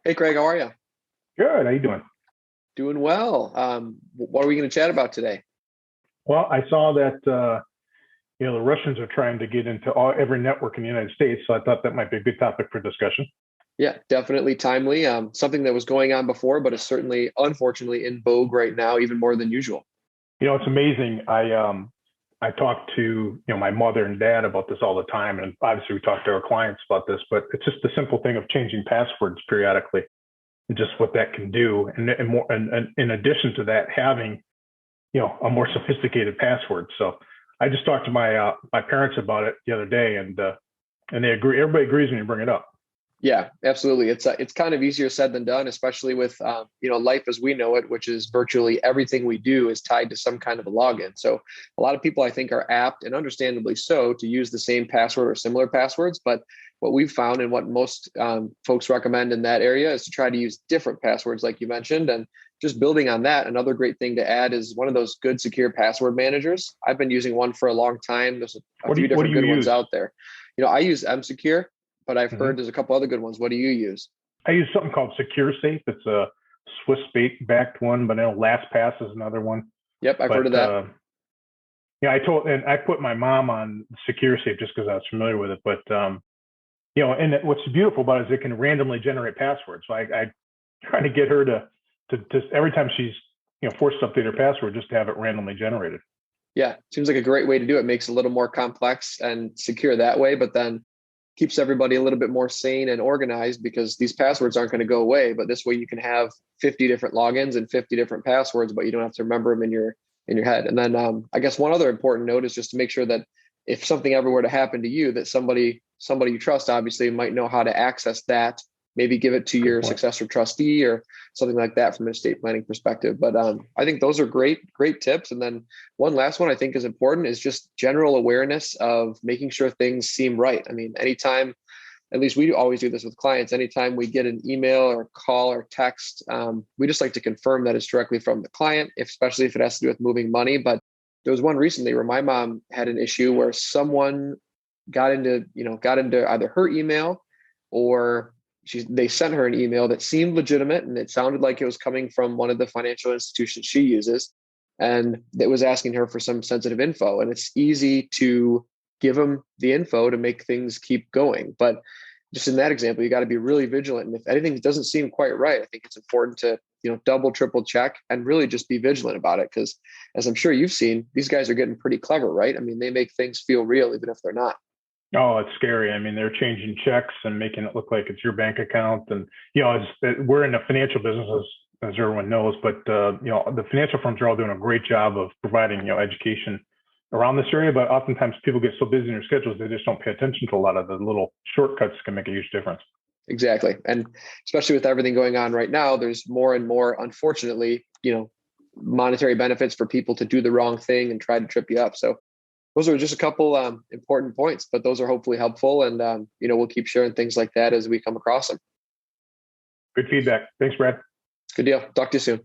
Hey, Craig, how are you? Good. How you doing? Doing well. What are we going to chat about today? Well, I saw that the Russians are trying to get into every network in the United States, so I thought that might be a good topic for discussion. Yeah, definitely timely. Something that was going on before, but is certainly, unfortunately, in vogue right now, even more than usual. It's amazing. I talk to my mother and dad about this all the time, and obviously we talk to our clients about this. But it's just the simple thing of changing passwords periodically, and just what that can do, and more. And in addition to that, having a more sophisticated password. So I just talked to my parents about it the other day, and they agree. Everybody agrees when you bring it up. Yeah, absolutely. It's kind of easier said than done, especially with life as we know it, which is virtually everything we do is tied to some kind of a login. So a lot of people I think are apt and understandably so to use the same password or similar passwords. But what we've found and what most folks recommend in that area is to try to use different passwords, like you mentioned, and just building on that. Another great thing to add is one of those good secure password managers. I've been using one for a long time. There's a few What do different you good ones use? out there. I use Secure, but I've heard Hmm. there's a couple other good ones. What do you use? I use something called Secure Safe. It's a Swiss backed one, but I know LastPass is another one. Yep, I've heard of But that. yeah, I put my mom on Secure Safe just because I was familiar with it. But what's beautiful about it is it can randomly generate passwords. So I try to get her to just every time she's forced to update her password, just to have it randomly generated. Yeah, seems like a great way to do it. Makes it a little more complex and secure that way, but then keeps everybody a little bit more sane and organized because these passwords aren't going to go away. But this way you can have 50 different logins and 50 different passwords, but you don't have to remember them in your head. And then I guess one other important note is just to make sure that if something ever were to happen to you, that somebody you trust obviously might know how to access that. Maybe give it to Good your point. successor trustee or something like that from an estate planning perspective. But I think those are great tips. And then one last one I think is important is just general awareness of making sure things seem right. I mean, anytime, at least we always do this with clients, anytime we get an email or call or text, we just like to confirm that it's directly from the client, especially if it has to do with moving money. But there was one recently where my mom had an issue where someone got into either her email or they sent her an email that seemed legitimate and it sounded like it was coming from one of the financial institutions she uses, and it was asking her for some sensitive info. And it's easy to give them the info to make things keep going, but just in that example, you got to be really vigilant. And if anything doesn't seem quite right, I think it's important to double, triple check and really just be vigilant about it. Because as I'm sure you've seen, these guys are getting pretty clever, right? I mean, they make things feel real even if they're not. Oh, it's scary. I mean, they're changing checks and making it look like it's your bank account. And, we're in the financial business, as everyone knows, but, the financial firms are all doing a great job of providing, education around this area. But oftentimes people get so busy in their schedules, they just don't pay attention to a lot of the little shortcuts can make a huge difference. Exactly. And especially with everything going on right now, there's more and more, unfortunately, monetary benefits for people to do the wrong thing and try to trip you up. So those are just a couple important points, but those are hopefully helpful. And, we'll keep sharing things like that as we come across them. Good feedback. Thanks, Brad. Good deal. Talk to you soon.